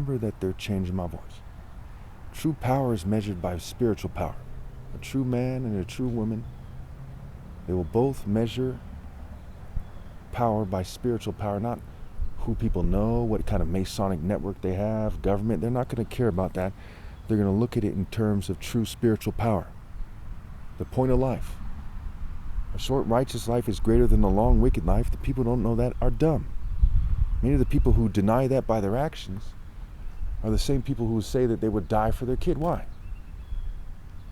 remember that they're changing my voice. True power is measured by spiritual power. A true man and a true woman, they will both measure power by spiritual power, not who people know, what kind of Masonic network they have, government. They're not going to care about that. They're going to look at it in terms of true spiritual power. The point of life. A short righteous life is greater than a long wicked life. The people who don't know that are dumb. Many of the people who deny that by their actions are the same people who say that they would die for their kid. Why?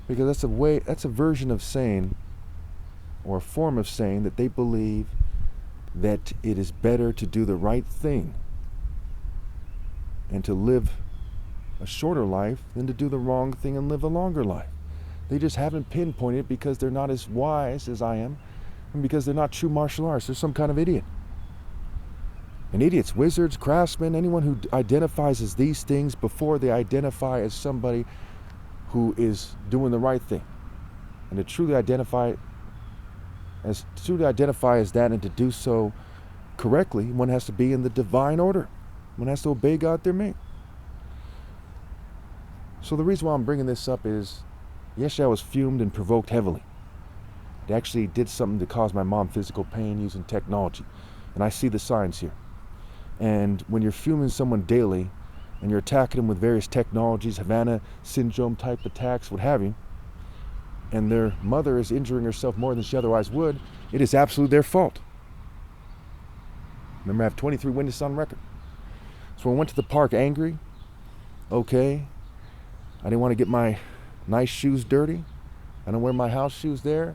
Because that's a version of saying, or a form of saying, that they believe that it is better to do the right thing and to live a shorter life than to do the wrong thing and live a longer life. They just haven't pinpointed it because they're not as wise as I am, and because they're not true martial arts. They're some kind of idiot. And idiots, wizards, craftsmen, anyone who identifies as these things before they identify as somebody who is doing the right thing. And to truly identify as that, and to do so correctly, one has to be in the divine order. One has to obey God, their mate. So the reason why I'm bringing this up is, yesterday I was fumed and provoked heavily. It actually did something to cause my mom physical pain using technology. And I see the signs here. And when you're fuming someone daily, and you're attacking them with various technologies, Havana syndrome type attacks, what have you, and their mother is injuring herself more than she otherwise would, it is absolutely their fault. Remember, I have 23 witnesses on record. So I went to the park angry. Okay. I didn't want to get my nice shoes dirty. I don't wear my house shoes there.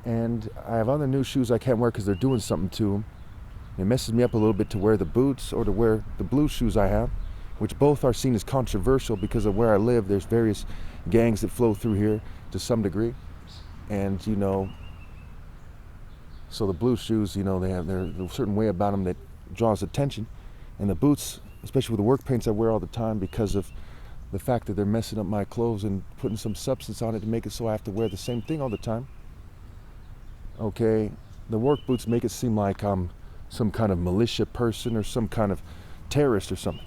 And I have other new shoes I can't wear because they're doing something to them. It messes me up a little bit to wear the boots or to wear the blue shoes I have, which both are seen as controversial because of where I live. There's various gangs that flow through here to some degree. And, so the blue shoes, there's a certain way about them that draws attention. And the boots, especially with the work paints I wear all the time, because of the fact that they're messing up my clothes and putting some substance on it to make it so I have to wear the same thing all the time. Okay, the work boots make it seem like I'm some kind of militia person or some kind of terrorist or something.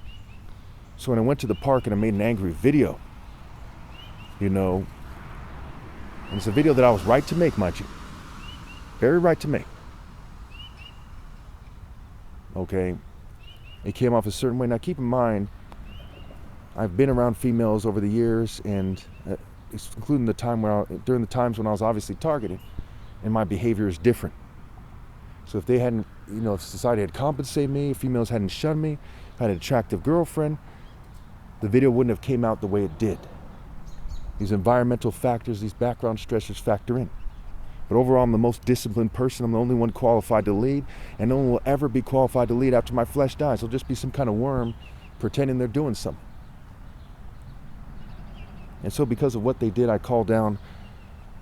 So when I went to the park and I made an angry video, and it's a video that I was right to make, mind you. Very right to make. Okay, it came off a certain way. Now keep in mind, I've been around females over the years, and including during the times when I was obviously targeted, and my behavior is different. So if they hadn't, if society had compensated me, if females hadn't shunned me, if I had an attractive girlfriend, the video wouldn't have came out the way it did. These environmental factors, these background stressors factor in. But overall, I'm the most disciplined person. I'm the only one qualified to lead, and no one will ever be qualified to lead after my flesh dies. It'll just be some kind of worm pretending they're doing something. And so because of what they did, I call down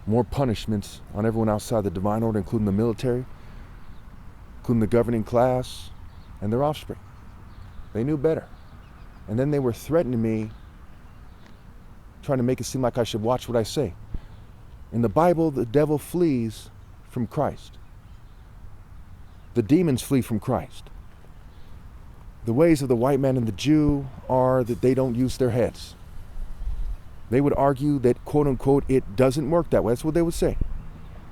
more punishments on everyone outside the divine order, including the military, including the governing class, and their offspring. They knew better. And then they were threatening me, trying to make it seem like I should watch what I say. In the Bible, the devil flees from Christ. The demons flee from Christ. The ways of the white man and the Jew are that they don't use their heads. They would argue that, quote unquote, it doesn't work that way. That's what they would say.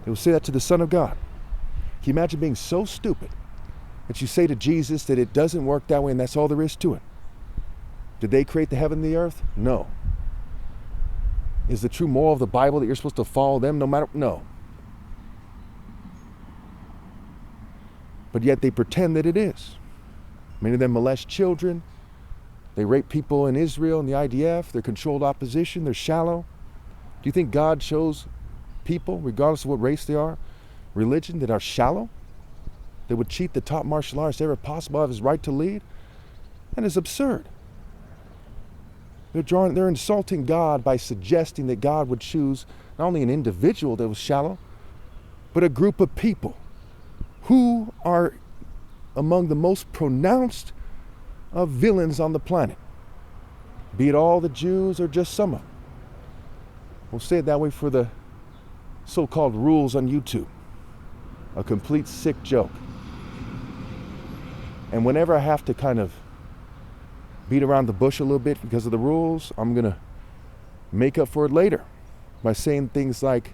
They would say that to the Son of God. Can you imagine being so stupid that you say to Jesus that it doesn't work that way and that's all there is to it? Did they create the heaven and the earth? No. Is the true moral of the Bible that you're supposed to follow them no matter? No. But yet they pretend that it is. Many of them molest children. They rape people in Israel and the IDF. They're controlled opposition. They're shallow. Do you think God chose people, regardless of what race they are, religion, that are shallow? That would cheat the top martial artist ever possible of his right to lead? That is absurd. They're insulting God by suggesting that God would choose not only an individual that was shallow, but a group of people who are among the most pronounced of villains on the planet. Be it all the Jews or just some of them. We'll say it that way for the so-called rules on YouTube. A complete sick joke. And whenever I have to kind of beat around the bush a little bit because of the rules, I'm going to make up for it later by saying things like,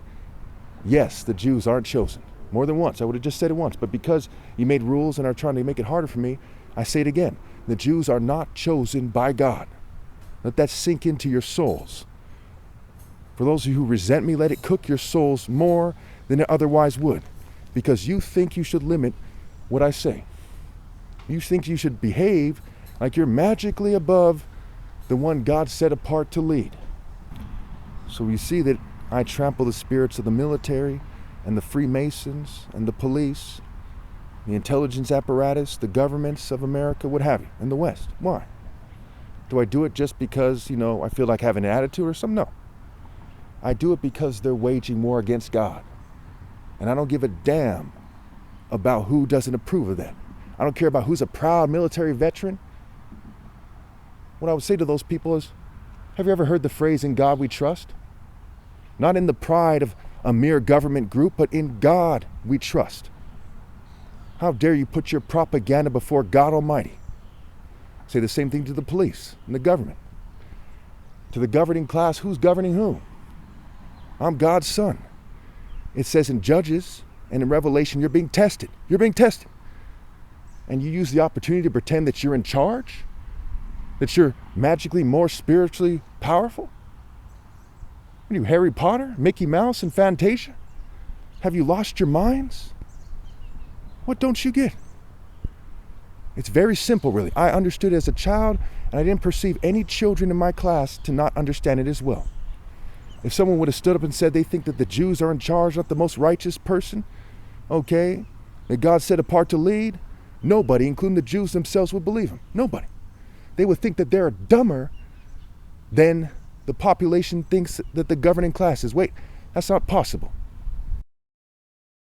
yes, the Jews aren't chosen. More than once. I would have just said it once. But because you made rules and are trying to make it harder for me, I say it again. The Jews are not chosen by God. Let that sink into your souls. For those of you who resent me, let it cook your souls more than it otherwise would. Because you think you should limit what I say. You think you should behave like you're magically above the one God set apart to lead. So you see that I trample the spirits of the military and the Freemasons and the police, the intelligence apparatus, the governments of America, what have you, in the West. Why? Do I do it just because, I feel like having an attitude or something? No. I do it because they're waging war against God. And I don't give a damn about who doesn't approve of that. I don't care about who's a proud military veteran. What I would say to those people is, have you ever heard the phrase, "In God we trust"? Not in the pride of a mere government group, but in God we trust. How dare you put your propaganda before God Almighty? Say the same thing to the police and the government. To the governing class, who's governing who? I'm God's son. It says in Judges and in Revelation, you're being tested. You're being tested. And you use the opportunity to pretend that you're in charge? That you're magically more spiritually powerful? Are you Harry Potter, Mickey Mouse, and Fantasia? Have you lost your minds? What don't you get? It's very simple, really. I understood it as a child, and I didn't perceive any children in my class to not understand it as well. If someone would have stood up and said they think that the Jews are in charge, not the most righteous person, okay, that God set apart to lead, nobody, including the Jews themselves, would believe him. Nobody. They would think that they're dumber than the population thinks that the governing class is. Wait, that's not possible.